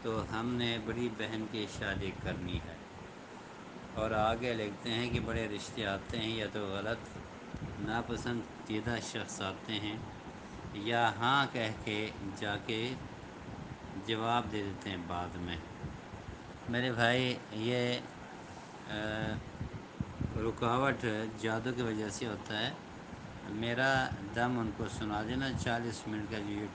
तो हमने बड़ी बहन की शादी करनी है। और आगे लिखते हैं कि बड़े रिश्ते आते हैं या तो गलत नापसंदीदा शख्स आते हैं या हाँ कह के जाके जवाब दे देते हैं बाद में। मेरे भाई ये रुकावट जादू की वजह से होता है। मेरा दम उनको सुना देना 40 मिनट का जो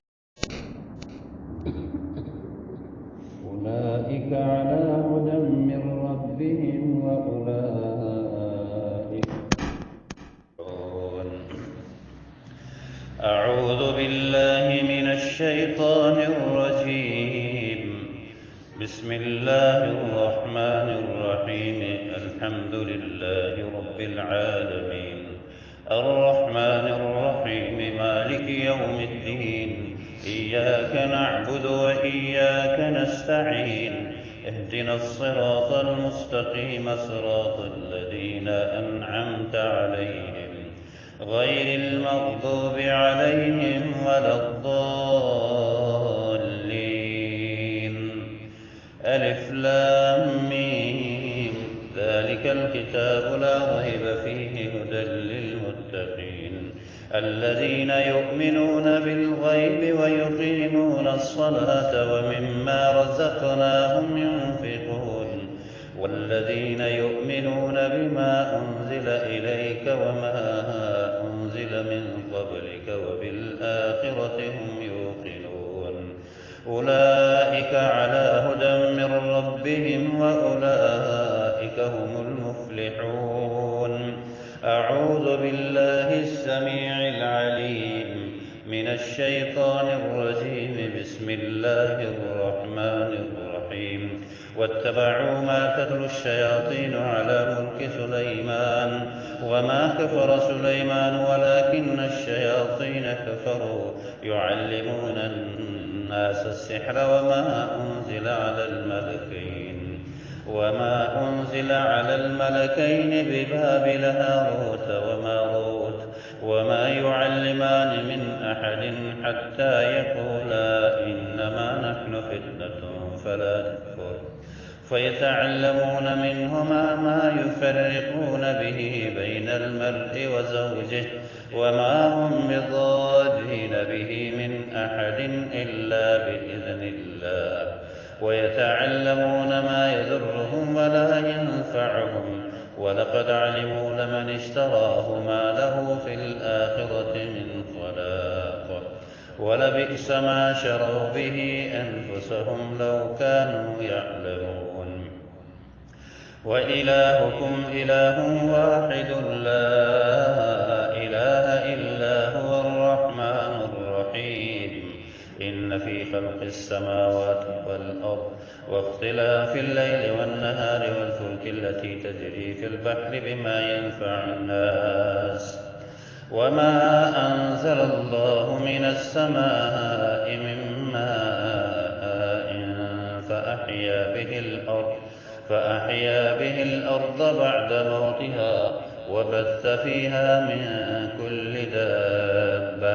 أولئك على هدى من ربهم وأولئك أعوذ بالله من الشيطان الرجيم. بسم الله الرحمن الرحيم. الحمد لله رب العالمين الرحمن الرحيم مالك يوم الدين. إياك نعبد وإياك نستعين. اهدنا الصراط المستقيم صراط الذين أنعمت عليهم غير المغضوب عليهم ولا الضالين. ألف لام ميم. ذلك الكتاب لا ريب فيه هدى للمتقين الذين يؤمنون بالغيب ويقيمون الصلاة ومما رزقناهم ينفقون والذين يؤمنون بما أنزل إليك وما أنزل من قبلك وبالآخرة هم يوقنون. أولئك على هدى من ربهم وأولئك هم المفلحون. أعوذ بالله السميع العليم من الشيطان الرجيم. بسم الله الرحمن الرحيم. واتبعوا ما تتلو الشياطين على ملك سليمان وما كفر سليمان ولكن الشياطين كفروا يعلمون الناس السحر وما أنزل على الملكين ببابل هاروت وماروت وما يعلمان من أحد حتى يقولا إنما نحن فتنة فلا تكفر فيتعلمون منهما ما يفرقون به بين المرء وزوجه وما هم بضارين به من أحد إلا بإذن الله ويتعلمون ما يضرهم ولا ينفعهم ولقد علموا لمن اشتراه ما له في الآخرة من خلاق ولبئس ما شروا به أنفسهم لو كانوا يعلمون. وإلهكم إله واحد لا إله إلا هو الرحمن الرحيم. إن في خلق السماوات والأرض واختلاف الليل والنهار والفلك التي تجري في البحر بما ينفع الناس وما أنزل الله من السماء من ماء فأحيا به الأرض بعد موتها وبث فيها من كل دابة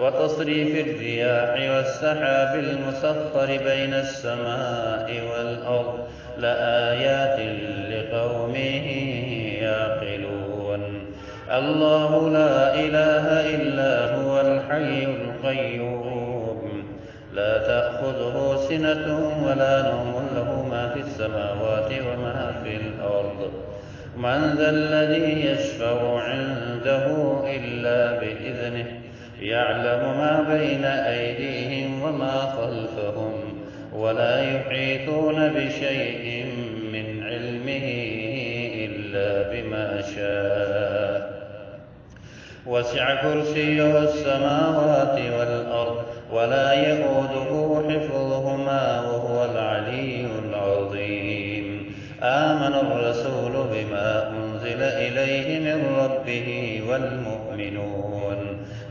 وتصريف الرياح والسحاب المسخر بين السماء والأرض لآيات لقوم يعقلون. الله لا إله إلا هو الحي القيوم لا تأخذه سنة ولا نوم له ما في السماوات وما في الأرض. من ذا الذي يشفع عنده إلا بإذنه يعلم ما بين أيديهم وما خلفهم ولا يحيطون بشيء من علمه إلا بما شاء. وسع كرسيه السماوات والأرض ولا يئوده حفظهما وهو العلي العظيم. آمن الرسول بما أنزل إليه من ربه والمؤمنون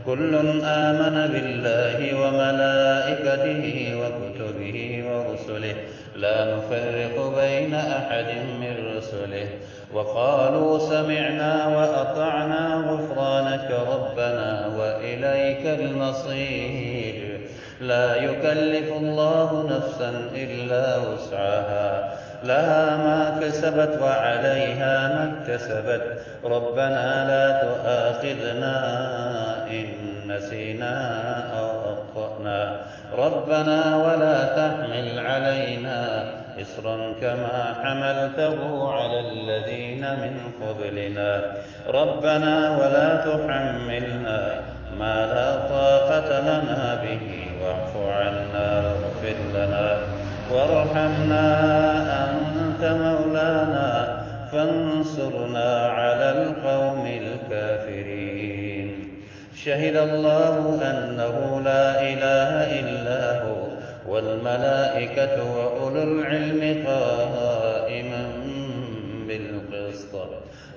كل آمن بالله وملائكته وكتبه ورسله لا نفرق بين أحد من رسله وقالوا سمعنا وأطعنا غفرانك ربنا وإليك المصير. لا يكلف الله نفسا إلا وسعها، لها ما كسبت وعليها ما اكتسبت. ربنا لا تؤاخذنا إن نسينا أو أخطأنا، ربنا ولا تحمل علينا إصرا كما حملته على الذين من قبلنا، ربنا ولا تحملنا ما لا طاقة لنا به، واعف عنا واغفر لنا وارحمنا، أنت مولانا فانصرنا على القوم الكافرين. شهد الله أنه لا إله إلا هو والملائكة وأولو العلم قائما بالقسط،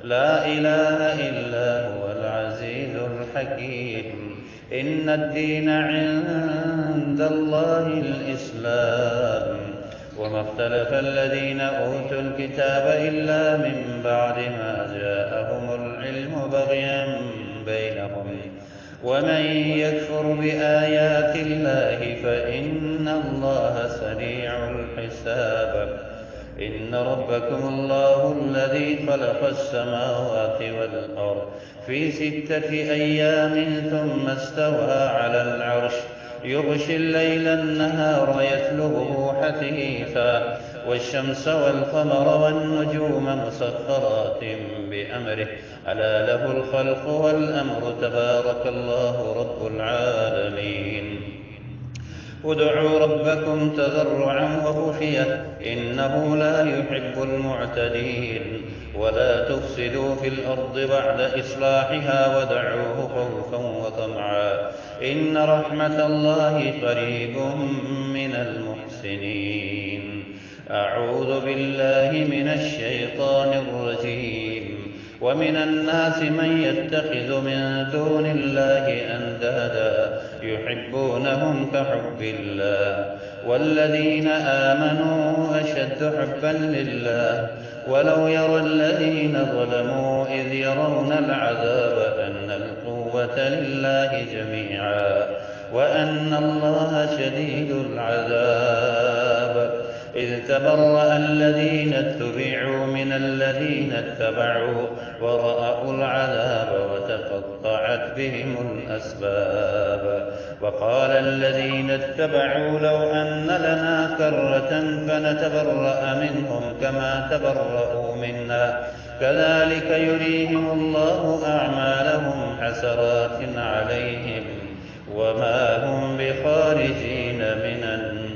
لا إله إلا هو العزيز الحكيم. إن الدين عند الله الإسلام، وما اختلف الذين أوتوا الكتاب إلا من بعد ما جاءهم العلم بغيا بينهم، ومن يكفر بآيات الله فإن الله سريع الحساب. إن ربكم الله الذي خلق السماوات والأرض في 6 أيام ثم استوى على العرش، يغشي الليل النهار يطلبه حثيثا، والشمس والقمر والنجوم مسخرات بأمره، ألا له الخلق والأمر، تبارك الله رب العالمين. ادعوا ربكم تضرعا وخفية إنه لا يحب المعتدين، ولا تفسدوا في الأرض بعد إصلاحها ودعوه خوفا وطمعا، إن رحمة الله قريب من المحسنين. أعوذ بالله من الشيطان الرجيم. ومن الناس من يتخذ من دون الله أندادا يحبونهم كحب الله، والذين آمنوا أشد حبا لله، ولو يرى الذين ظلموا إذ يرون العذاب أن القوة لله جميعا وأن الله شديد العذاب. إذ تبرأ الذين اتبعوا من الذين اتبعوا ورأوا العذاب وتقطعت بهم الأسباب. وقال الذين اتبعوا لو أن لنا كرة فنتبرأ منهم كما تبرأوا منا، كذلك يريهم الله أعمالهم حسرات عليهم وما هم بخارجين من النار.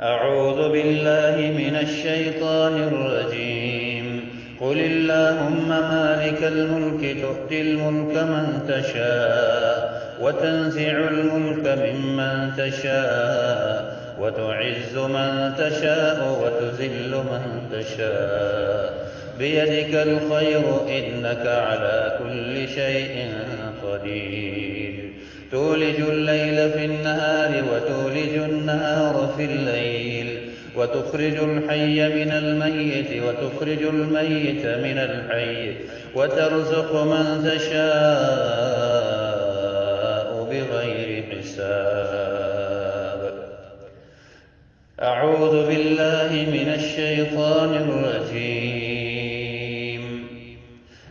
أعوذ بالله من الشيطان الرجيم. قل اللهم مالك الملك تؤتي الملك من تشاء وتنزع الملك ممن تشاء وتعز من تشاء وتذل من تشاء، بيدك الخير إنك على كل شيء قدير. تولج الليل في النهار وتولج النهار في الليل، وتخرج الحي من الميت وتخرج الميت من الحي، وترزق من تشاء بغير حساب. أعوذ بالله من الشيطان الرجيم.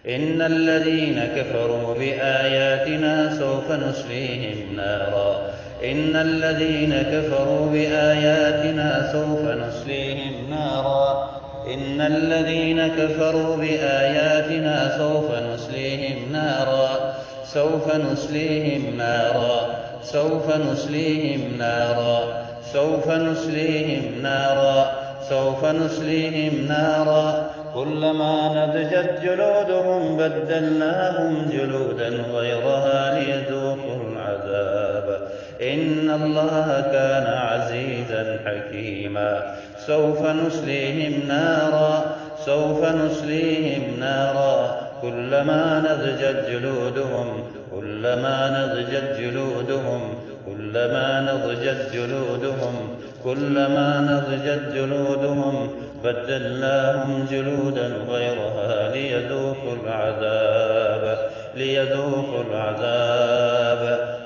إن الذين كفروا بآياتنا سوف نصليهم نارا، إن الذين كفروا بآياتنا سوف نصليهم نارا، إن الذين كفروا بآياتنا سوف نصليهم نارا، سوف نصليهم نارا، سوف نصليهم نارا، سوف نصليهم نارا، سوف نصليهم نارا، كلما نضجت جلودهم بدلناهم جلودا غيرها ليذوقوا العذاب، إن الله كان عزيزا حكيما. سوف نصليهم نارا، سوف نصليهم نارا، كلما نضجت جلودهم، كلما نضجت جلودهم، كلما نضجت جلودهم، كلما نضجت جلودهم بدلناهم جلودا غيرها ليذوقوا العذاب، ليذوقوا العذاب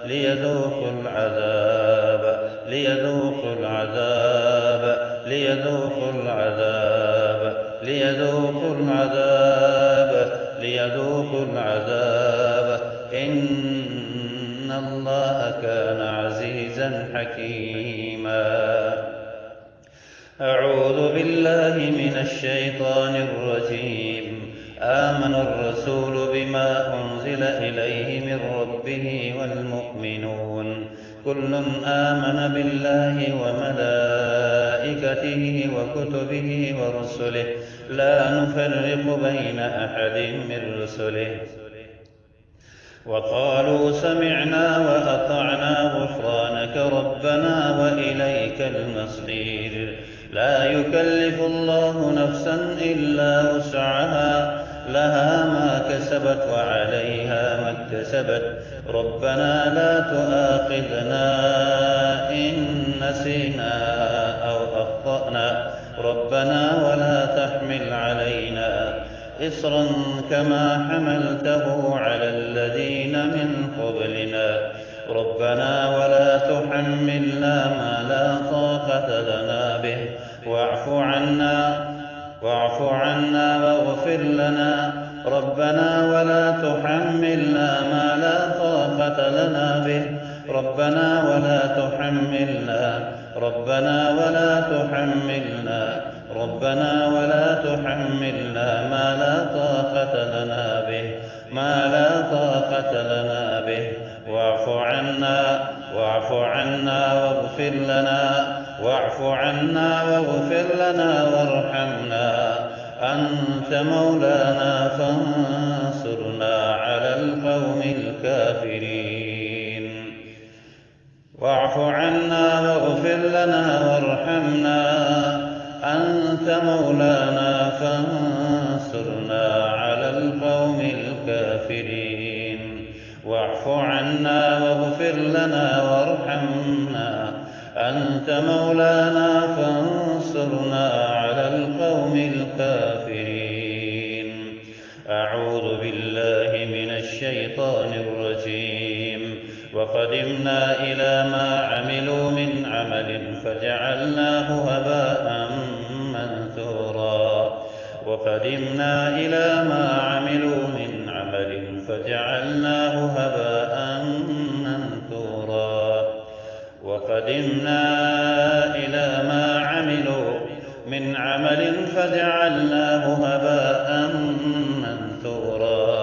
ليذوقوا العذاب ليذوقوا العذاب ليذوقوا العذاب ليذوقوا العذاب ليذوقوا العذاب إن الله كان عزيزا حكيما. أعوذ بالله من الشيطان الرجيم. آمن الرسول بما أنزل إليه من ربه والمؤمنون كل آمن بالله وملائكته وكتبه ورسله لا نفرق بين أحد من رسله وقالوا سمعنا وأطعنا غفرانك ربنا وإليك المصير. لا يكلف الله نفسا إلا وسعها لها ما كسبت وعليها ما اكتسبت ربنا لا تؤاخذنا إن نسينا أو أخطأنا ربنا ولا تحمل علينا إصرا كما حملته على الذين من قبلنا ربنا ولا تحملنا ما لا طاقة لنا به واعف عنا واغفر لنا ربنا ولا تحملنا ما لا طاقة لنا به ربنا ولا تحملنا ما لا طاقة لنا به واعف عنا واغفر لنا وارحمنا أنت مولانا فانصرنا على القوم الكافرين. واعف عنا واغفر لنا وارحمنا أنت مولانا فانصرنا على القوم الكافرين. واعف عنا واغفر لنا وارحمنا أنت مولانا فانصرنا على القوم الكافرين. أعوذ بالله من الشيطان الرجيم. وقدمنا إلى ما عملوا من عمل فجعلناه هباء منثورا. وقدمنا إلى ما عملوا من عمل فجعلناه هباء منثورا. وقدمنا إلى ما عملوا من عمل فجعلناه هباء منثورا.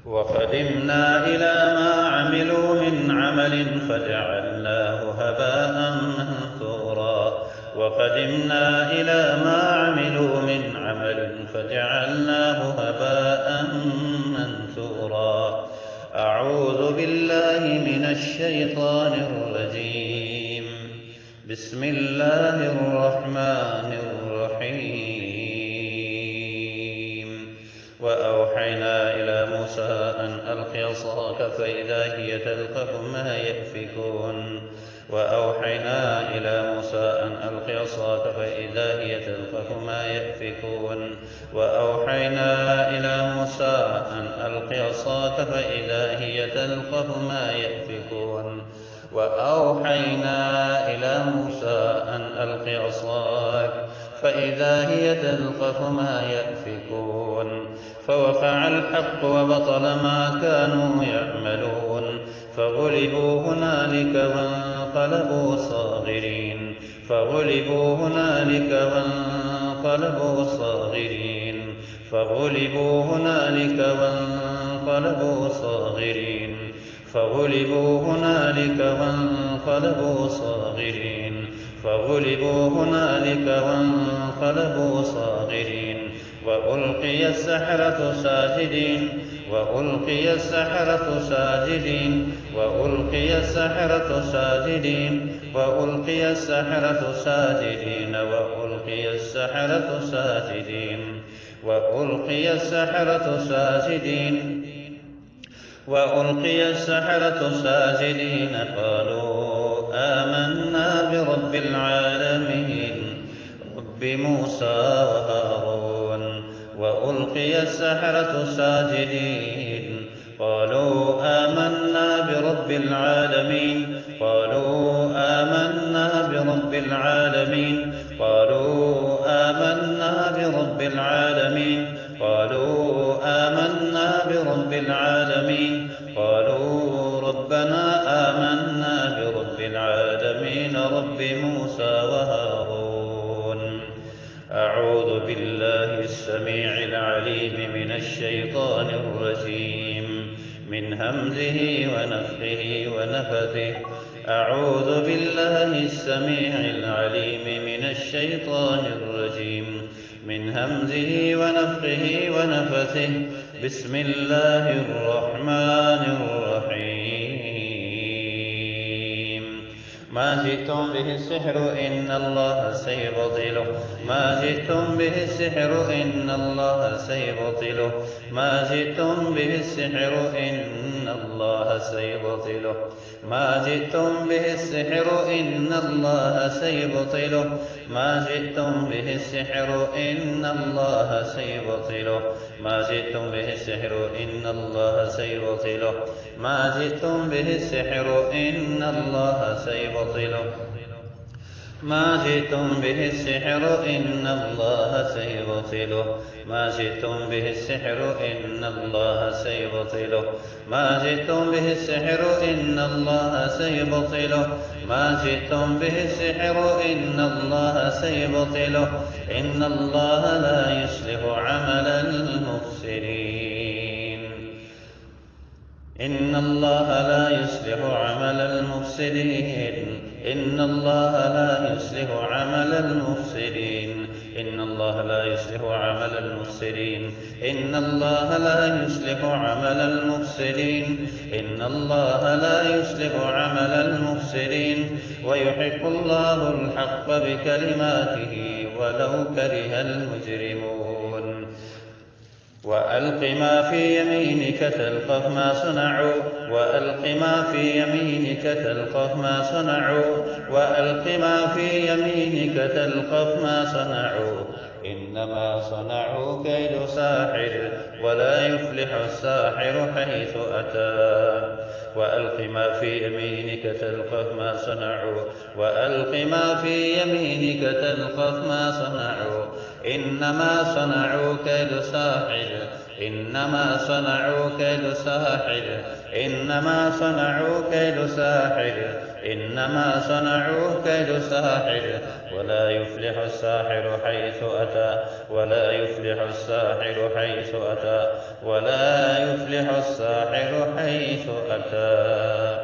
وقدمنا إلى ما عملوا من عمل فجعلناه هباء منثورا. وقدمنا إلى ما عملوا من عمل فجعلناه هباء منثورا. أعوذ بالله من الشيطان الرجيم. بسم الله الرحمن الرحيم. وأوحينا إلى موسى أن ألق عصاك فإذا هي تلقف ما يأفكون. وأوحينا إلى موسى أن ألق عصاك فإذا هي تلقف ما يأفكون. وأوحينا إلى موسى أن ألق عصاك فإذا هي تلقف ما يأفكون. وأوحينا إلى موسى أن ألق عصاك فإذا هي تلقف ما يأفكون. فوقع الحق وبطل ما كانوا يعملون. فغلبوا هنالك وانقلبوا صاغرين. فغلبوا هنالك وانقلبوا صاغرين. فغلبوا هنالك وانقلبوا صاغرين. فغلبوا هنالك وانقلبوا صاغرين. فغلبوا هنالك وانقلبوا صاغرين. وألقي السحرة ساجدين. وألقي السحرة ساجدين. وألقي السحرة ساجدين. وألقي السحرة ساجدين. وألقي السحرة ساجدين. وألقي السحرة ساجدين. وألقي السحرة ساجدين قالوا آمنا برب العالمين رب موسى وهارون. وألقي السحرة ساجدين قالوا آمنا برب العالمين قالوا آمنا برب العالمين قالوا آمنا برب العالمين قالوا آمنا برب العالمين قالوا ربنا آمنا برب العالمين رب موسى وهارون. أعوذ بالله السميع العليم من الشيطان الرجيم من همزه ونفخه ونفثه. أعوذ بالله السميع العليم من الشيطان الرجيم من همزه ونفخه ونفثه. بسم الله الرحمن الرحيم. ما جئتم به السحر إن الله سيبطله ما جئتم به السحر إن الله سيبطله ما جئتم به السحر إن الله سيبطله ما جئتم به السحر إن الله سيبطله ما جئتم به السحر إن الله سيبطله ما جئتم به السحر إن الله سيبطله ما جئتم به السحر إن الله سيبطله ما جئتم به السحر إن الله سيبطله ما جئتم به السحر إن الله سيبطله ما جئتم به السحر إن الله سيبطله ما جئتم به السحر إن الله سيبطله إن الله لا يصلح عمل المفسدين إن الله لا يصلح عمل المفسدين إن الله لا يصلح عمل المفسدين إن الله لا يصلح عمل المفسدين إن الله لا يصلح عمل المفسدين إن الله لا يصلح عمل المفسدين ويحق الله الحق بكلماته ولو كره المجرمون. وألق ما في يمينك تلقف ما صنعوا وألق ما في يمينك تلقف ما صنعوا وألق ما في يمينك تلقف ما صنعوا إنما صنعوا كيد ساحر ولا يفلح الساحر حيث أتى. وألق ما في يمينك تلقف ما صنعوا وألق ما في يمينك تلقف ما صنعوا إنما صنعوا كيد ساحر إنما صنعوا كيد ساحر إنما صنعوا كيد ساحر إنما صنعوا كيد ساحر ولا يفلح الساحر حيث أتى ولا يفلح الساحر حيث أتى ولا يفلح الساحر حيث أتى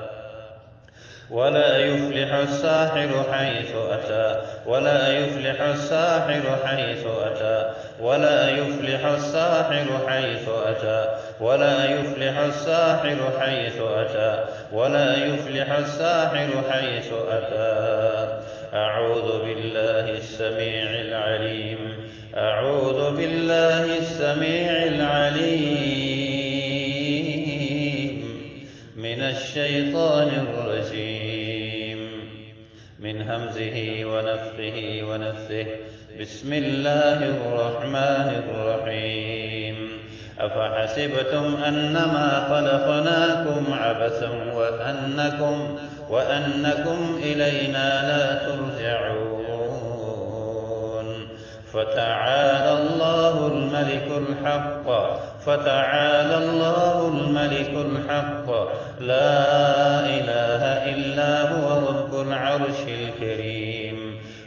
ولا يفلح الساحر حيث أتى ولا يفلح الساحر حيث أتى ولا يفلح الساحر حيث أتى ولا يفلح الساحر حيث أتى ولا يفلح الساحر حيث أتى. أعوذ بالله السميع العليم أعوذ بالله السميع العليم من الشيطان الرجيم من همزه ونفخه ونفثه. بسم الله الرحمن الرحيم. أفحسبتم أنما خلقناكم عبثا وأنكم إلينا لا ترجعون. فتعالى الله الملك الحق فتعالى الله الملك الحق لا إله إلا هو رب العرش الكريم.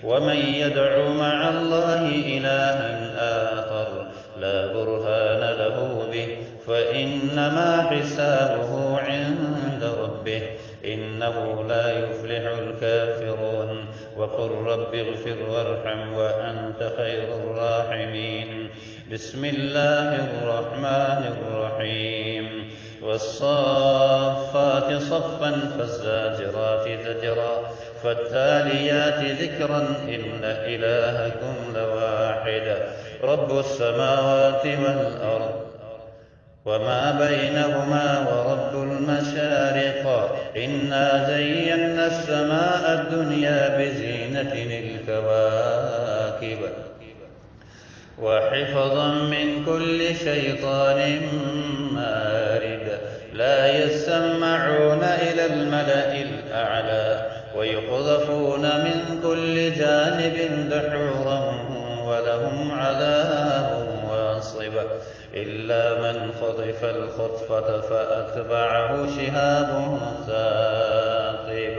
ومن يدع مع الله إلها آخر لا برهان له به فإنما حسابه عند ربه إنه لا يفلح الكافرون. وقل رب اغفر وارحم وأنت خير الراحمين. بسم الله الرحمن الرحيم. والصافات صفا فالزاجرات زجرا فالتاليات ذكرا إن إلهكم لواحد رب السماوات والأرض وما بينهما ورب المشارق. إنا زينا السماء الدنيا بزينة الكواكب وحفظا من كل شيطان مارد. لا يسمعون إلى الملأ الأعلى ويقذفون من كل جانب دحورا ولهم عذاب واصب. إلا من خطف الخطفة فأتبعه شهاب ثاقب.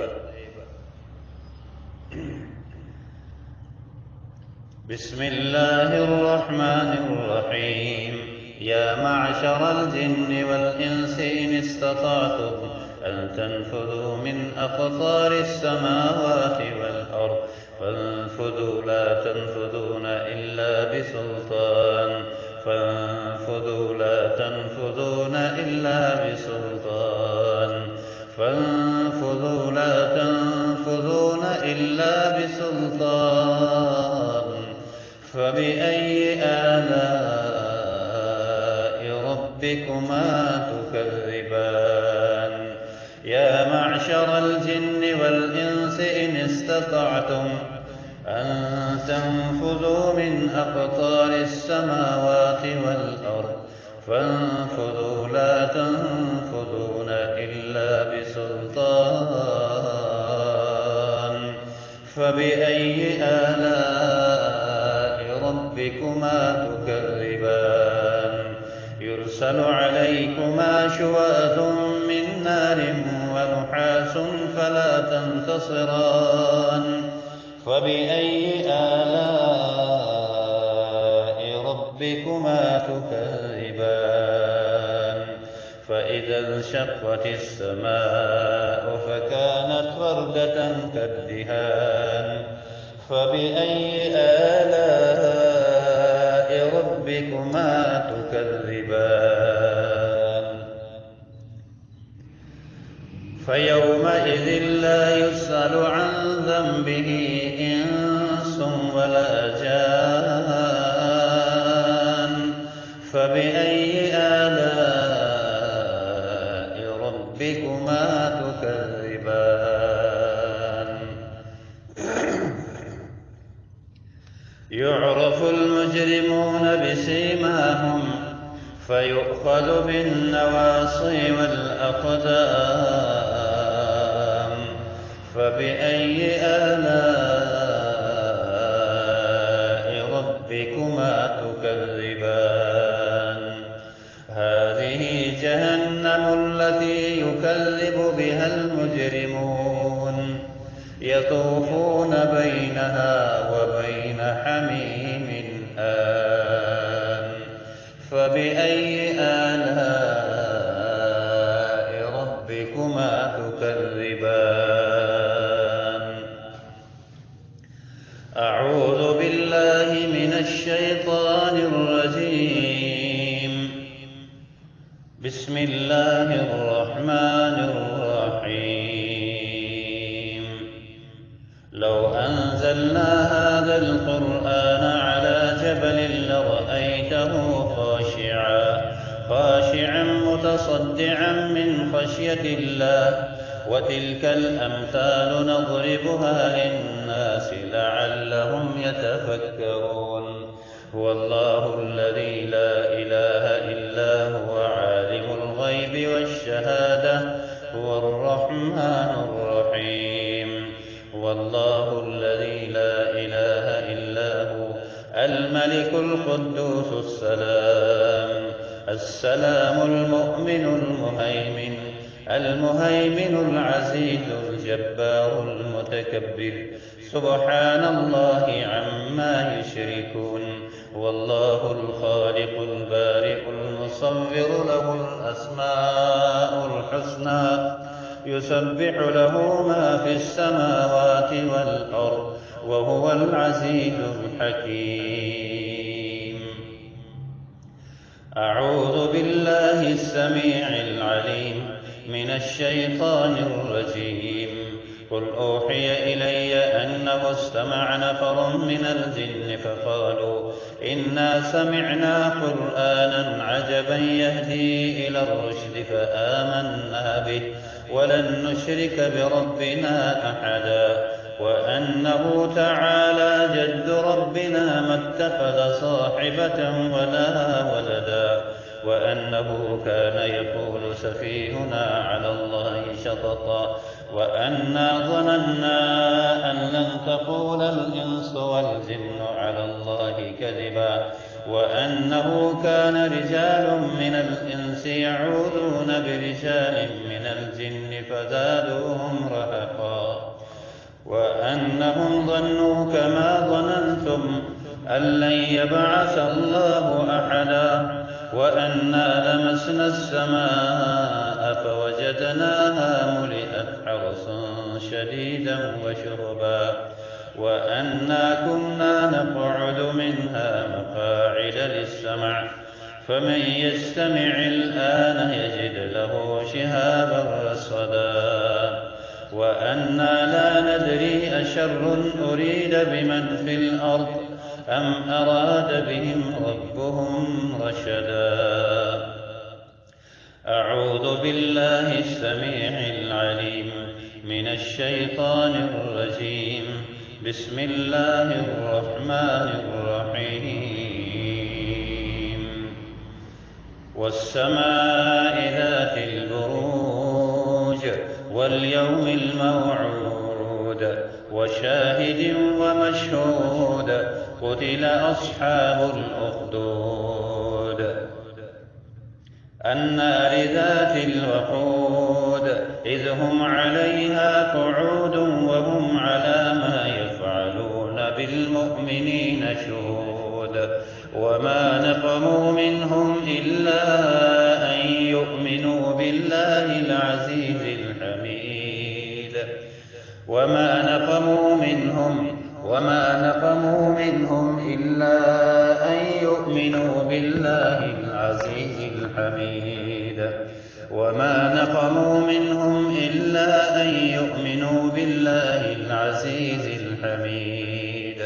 بسم الله الرحمن الرحيم. يا معشر الجن والإنس إن استطعتم أن تنفذوا من أقطار السماوات والأرض فانفذوا لا تنفذون إلا بسلطان. فانفذوا لا تنفذون إلا بسلطان. فانفذوا لا تنفذون إلا بسلطان. فبأي آلاء ربكما تكذبان. يا معشر الجن والإنس إن استطعتم أن تنفذوا من أقطار السماوات والأرض فانفذوا لا تنفذون إلا بسلطان. فبأي آلاء ربكما تكذبان. يرسل عليكما شواظ من نار ونحاس فلا تنتصران. فبأي آلاء ربكما تكذبان. فإذا انشقت السماء فكانت وردة كالدهان. فبأي آلاء ربكما تكذبان. فيومئذ لا يسأل عن ذنبه إنس ولا جان. فبأي آلاء ربكما تكذبان. يعرف المجرمون بسيماهم فيؤخذ بالنواصي والأقدام. فبأي آلاء ربكما تكذبان. هذه جهنم التي يكذب بها المجرمون يطوفون بينها وبين حميم آن. فبأي آلاء ربكما تكذبان. أعوذ بالله من الشيطان الرجيم. بسم الله الرحمن الرحيم. لو أنزلنا هذا القرآن على جبل لرأيته خاشعا متصدعا من خشية الله. وتلك الأمثال نضربها للناس لعلهم يتفكرون. هو الله الذي لا إله إلا هو عالم الغيب والشهادة هو الرحمن الرحيم. هو الله الذي لا إله إلا هو الملك القدوس السلام المؤمن المهيمن العزيز الجبار المتكبر. سبحان الله عما يشركون. والله الخالق البارئ المصور له الأسماء الحسنى يسبح له ما في السماوات والأرض وهو العزيز الحكيم. أعوذ بالله السميع العليم من الشيطان الرجيم. قل أوحي إلي أنه استمع نفر من الجن فقالوا إنا سمعنا قرآنا عجبا يهدي إلى الرشد فآمنا به ولن نشرك بربنا أحدا. وأنه تعالى جد ربنا ما اتخذ صاحبة ولا ولدا، وأنه كان يقول سفيهنا على الله شططا، وأنا ظننا أن لن تقول الإنس والجن على الله كذبا، وأنه كان رجال من الإنس يعوذون برجال من الجن فزادوهم رهقا، وأنهم ظنوا كما ظننتم أن لن يبعث الله أحدا، وأنا لمسنا السماء فوجدناها ملئت حرسا شديدا وشربا، وأنا كنا نقعد منها مقاعد للسمع، فمن يستمع الآن يجد له شهابا رصدا، وأنا لا ندري أشر أريد بمن في الأرض أم أراد بهم ربهم رشدا. أعوذ بالله السميع العليم من الشيطان الرجيم. بسم الله الرحمن الرحيم. والسماء ذات البروج واليوم الموعود وشاهد ومشهود قتل أصحاب الأخدود النار ذات الوقود إذ هم عليها قعود وهم على ما يفعلون بالمؤمنين شهود وما نقموا منهم إلا أن يؤمنوا بالله العزيز الحميد وما نقموا منهم إلا أن يؤمنوا بالله العزيز الحميد وما نقموا منهم إلا أن يؤمنوا بالله العزيز الحميد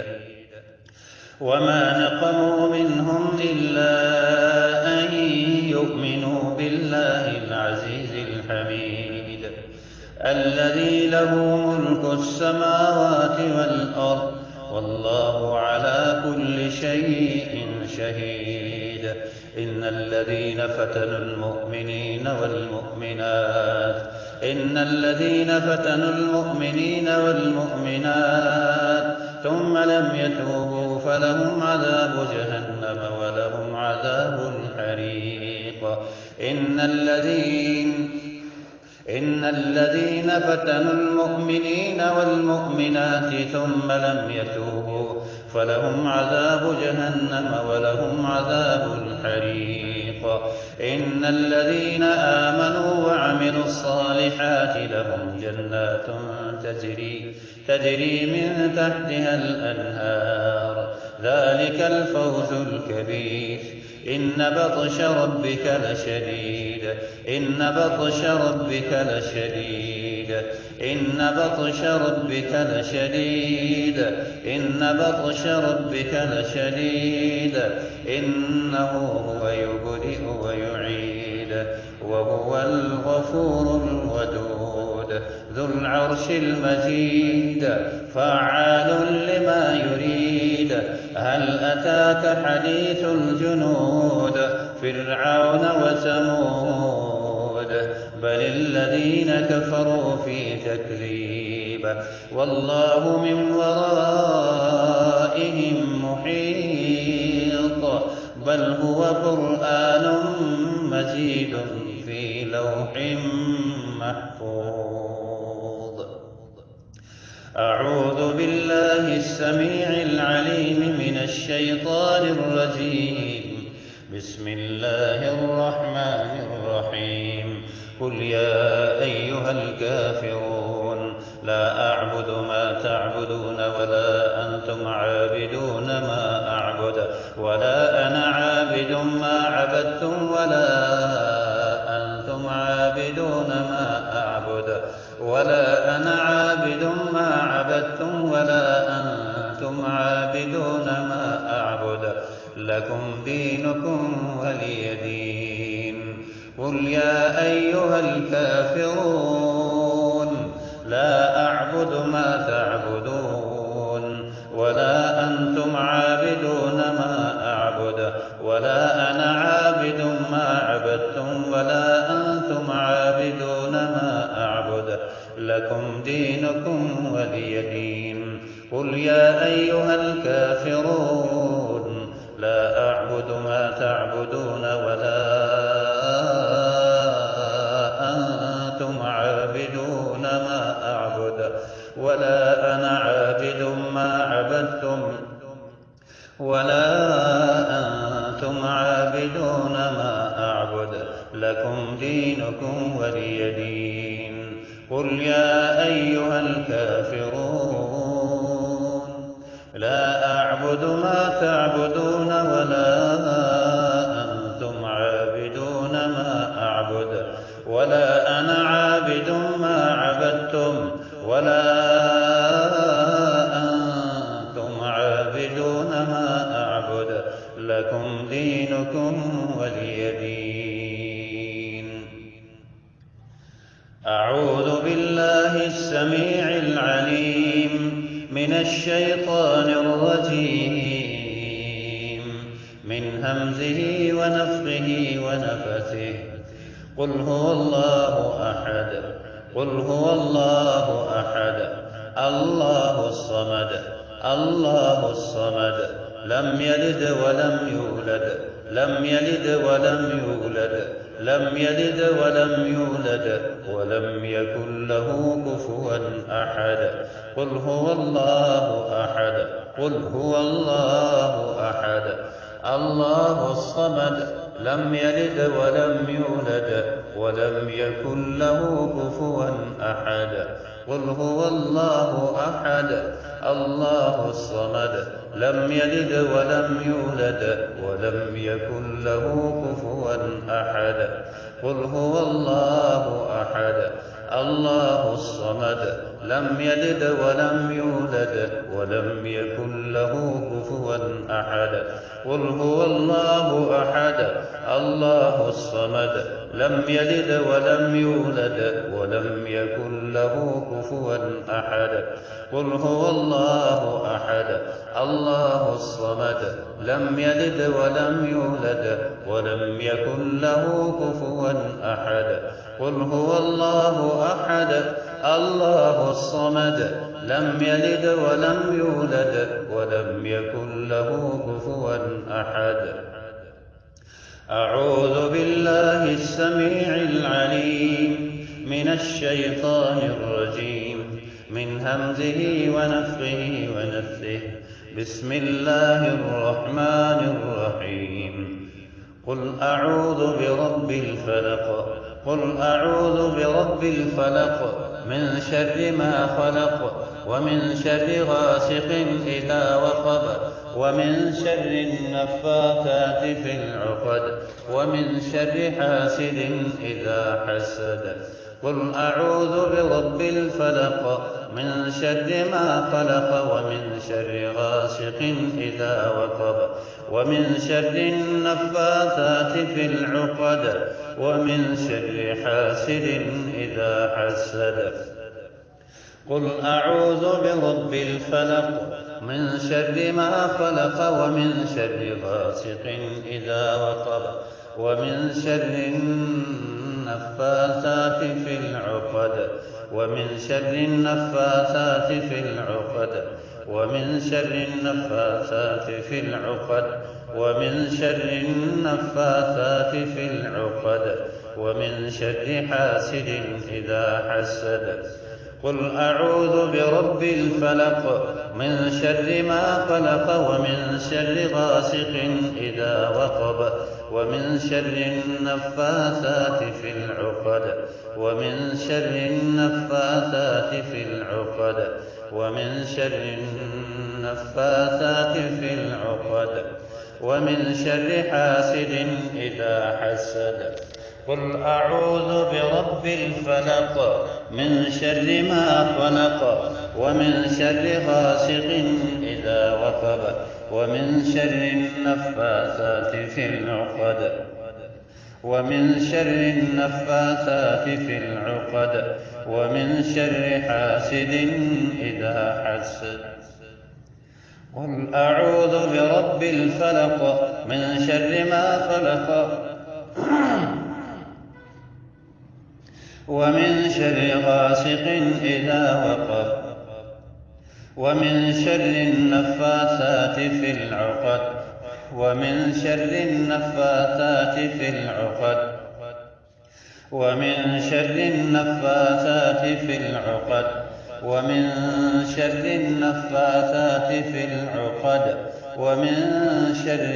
وما نقموا منهم إلا أن يؤمنوا بالله العزيز الحميد الذي له ملك السماوات والأرض والله على كل شيء شهيد. إن الذين فتنوا المؤمنين والمؤمنات ثم لم يتوبوا فلهم عذاب جهنم ولهم عذاب الحريق. إن الذين فتنوا المؤمنين والمؤمنات ثم لم يتوبوا فلهم عذاب جهنم ولهم عذاب الحريق. إن الذين آمنوا وعملوا الصالحات لهم جنات تجري من تحتها الأنهار ذلك الفوز الكبير. إن بطش ربك لشديد إن بطش ربك لشديد إن بطش ربك لشديد إن بطش ربك لشديد إنه هو يبدئ ويعيد وهو الغفور الودود ذو العرش المجيد فعال لما يريد. هل أتاك حديث الجنود فرعون وثمود بل الذين كفروا في تكذيب والله من ورائهم محيط بل هو قرآن مجيد في لوح محفوظ. أعوذ بالله السميع العليم من الشيطان الرجيم. بسم الله الرحمن الرحيم. قل يا أيها الكافرون لا أعبد ما تعبدون ولا أنتم عابدون ما أعبد ولا أنا عابد ما عبدتم ولا أنتم عابدون ما أعبد ولا أنا عابد ما عبدتم ولا أنتم عابدون ما أعبد لكم دينكم ولي دين. قل يا أيها الكافرون لا أعبد ما تعبدون دينكم ولي دين. قل يا أيها الكافرون لا أعبد ما تعبدون ولا أنتم عابدون ما أعبد ولا أنا عابد ما عبدتم ولا أنتم عابدون ما أعبد لكم دينكم ولي دين. قل يا أيها الكافرون لا أعبد ما تعبدون ولا أنتم عابدون ما أعبد ولا أنا عابد ما عبدتم ولا أنتم عابدون ما أعبد لكم دينكم ولي دين. أعوذ بالله السميع العليم من الشيطان الرجيم من همزه ونفخه ونفثه. قل هو الله أحد قل هو الله أحد الله الصمد الله الصمد لم يلد ولم يولد لم يلد ولم يولد لم يلد ولم يولد ولم يكن له كفوا أحد. قل هو الله أحد قل هو الله أحد الله الصمد لم يلد ولم يولد ولم يكن له كفوا أحد. قل هو الله أحد الله الصمد لم يلد ولم يولد ولم يكن له كفوا أحد. قل هو الله أحد الله الصمد لم يلد ولم يولد ولم يكن له كفوا أحد. قل هو الله أحد الله الصمد لم يلد ولم يولد ولم يكن له كفوا أحد. قل هو الله أحد الله الصمد لم يلد ولم يولد ولم يكن له كفوا أحد. قل هو الله أحد الله الصمد لم يلد ولم يولد ولم يكن له كفوا أحد. أعوذ بالله السميع العليم من الشيطان الرجيم من همزه ونفخه ونفثه. بسم الله الرحمن الرحيم. قل أعوذ برب الفلق قل أعوذ برب الفلق من شر ما خلق ومن شر غاسق إذا وقب ومن شر النفاثات في العقد ومن شر حاسد إذا حسد. قل أعوذ برب الفلق من شر ما خلق ومن شر غاسق إذا وقب ومن شر النفاثات في العقد ومن شر حاسد إذا حسد. قل أعوذ برب الفلق من شر ما خلق ومن شر غاسق إذا وقب ومن شر النفاثات في العقد ومن شر النفاثات في العقد ومن شر النفاثات في العقد ومن شر النفاثات في العقد ومن شر حاسد إذا حسد. قل أعوذ برب الفلق من شر ما خلق ومن شر غاسق إذا وقب ومن شر النفاثات في العقد ومن شر النفاثات في العقد ومن شر النفاثات في العقد ومن شر حاسد إذا حسد. قل أعوذ برب الفلق من شر ما خلق ومن شر غاسق إذا وقب ومن شر النفاثات في العقد ومن شر النفاثات في العقد ومن شر حاسد إذا حسد. قل أعوذ برب الفلق من شر ما خلق ومن شر غاسق إذا وقب، ومن شر النفاثات في العقد، ومن شر النفاثات في العقد، ومن شر النفاثات في العقد، ومن شر النفاثات في العقد، ومن شر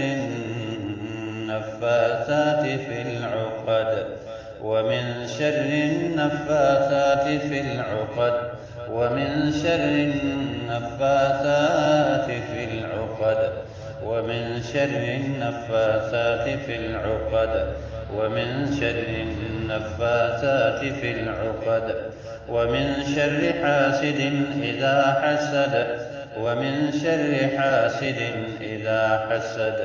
النفاثات في العقد، ومن شر النفاثات في العقد، ومن شر النفاثات في العقد، ومن شر النفاثات في العقد، ومن شر النفاثات في العقد، ومن شر حاسد إذا حسد، ومن شر حاسد إذا حسد،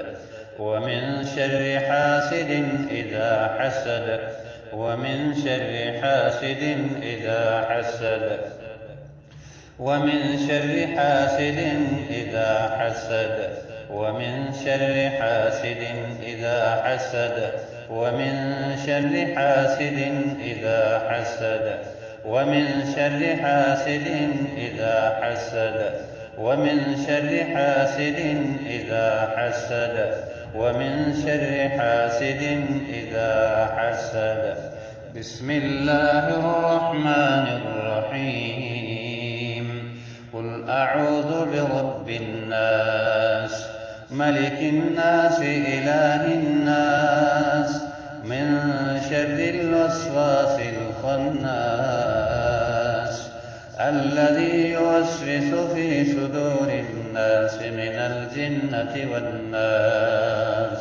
ومن شر حاسد إذا حسد، ومن شر حاسد إذا حسد، ومن شر حاسد إذا حسد، ومن شر حاسد إذا حسد، ومن شر حاسد إذا حسد، ومن شر حاسد إذا حسد، ومن شر حاسد إذا حسد، ومن شر حاسد إذا حسد. بسم الله الرحمن الرحيم. قل أعوذ برب الناس ملك الناس إله الناس من شر الوسواس الخناس الذي يوسوس في صدور الناس من الجنة والناس.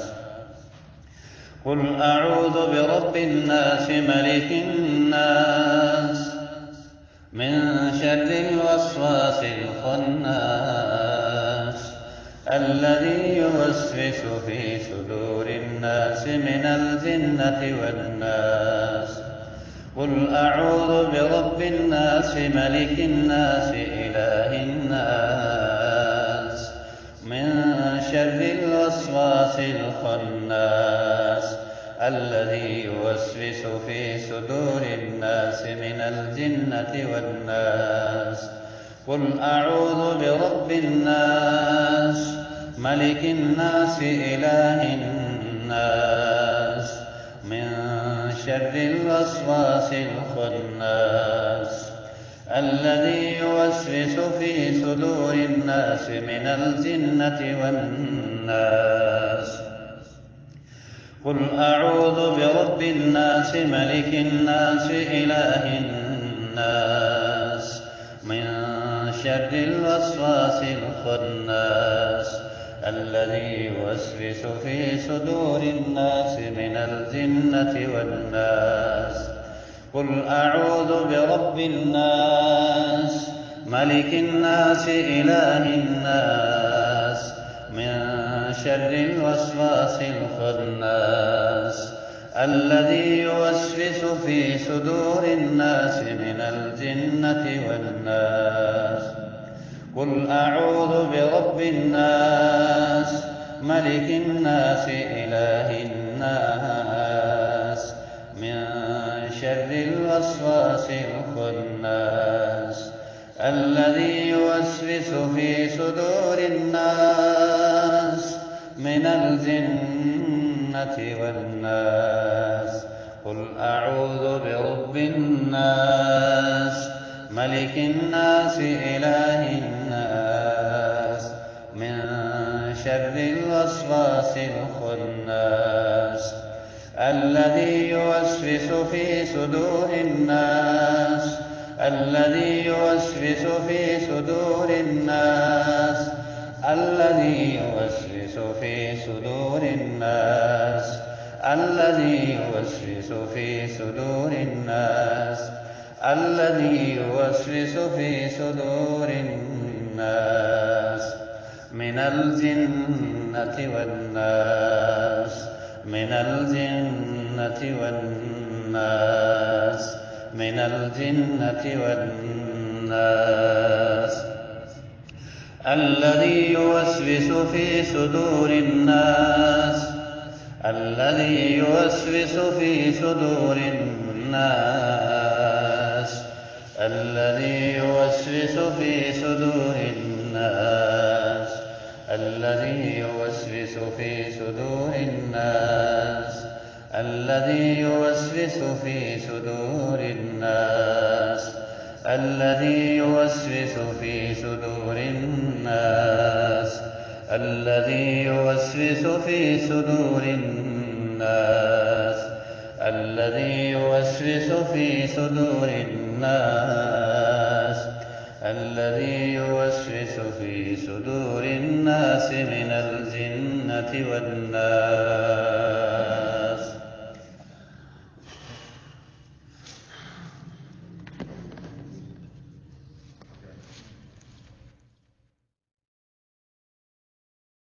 قل أعوذ برب الناس ملك الناس من شر الوسواس الخناس الذي يوسوس في صدور الناس من الجنة والناس. قل أعوذ برب الناس ملك الناس إله الناس من شر الوسواس الخناس الذي يوسوس في صدور الناس من الجنة والناس. قل أعوذ برب الناس ملك الناس إله الناس من شر الوسواس الخناس الذي يوسوس في صدور الناس من الجنة والناس. قل أعوذ برب الناس ملك الناس إله الناس من شر الوسواس الخناس الذي يوسوس في صدور الناس من الجنة والناس. قل أعوذ برب الناس ملك الناس إله الناس من شر الوسواس الخناس الذي يوسوس في صدور الناس من الجنة والناس. قل أعوذ برب الناس ملك الناس إله الناس من شر الوسواس الخناس الذي يوسوس في صدور الناس من الجنة والناس. قل أعوذ برب الناس ملك الناس إله الناس من شر الوسواس الخناس الذي يوسوس في صدور الناس الذي يوسوس في صدور الناس الذي يوسوس في صدور الناس الذي يوسوس في صدور الناس الذي يوسوس في صدور الناس من الجنة والناس من الجنة والناس من الجنة والناس. الذي يوسوس في صدور الناس الذي يوسوس في صدور الناس الذي يوسوس في صدور الناس الذي يوسوس في صدور الناس الذي يوسوس في صدور الناس الذي يوسوس في صدور الناس الذي يوسوس في صدور الناس الذي يوسوس في صدور الناس الذي يوسوس في صدور الناس من الجنة والناس.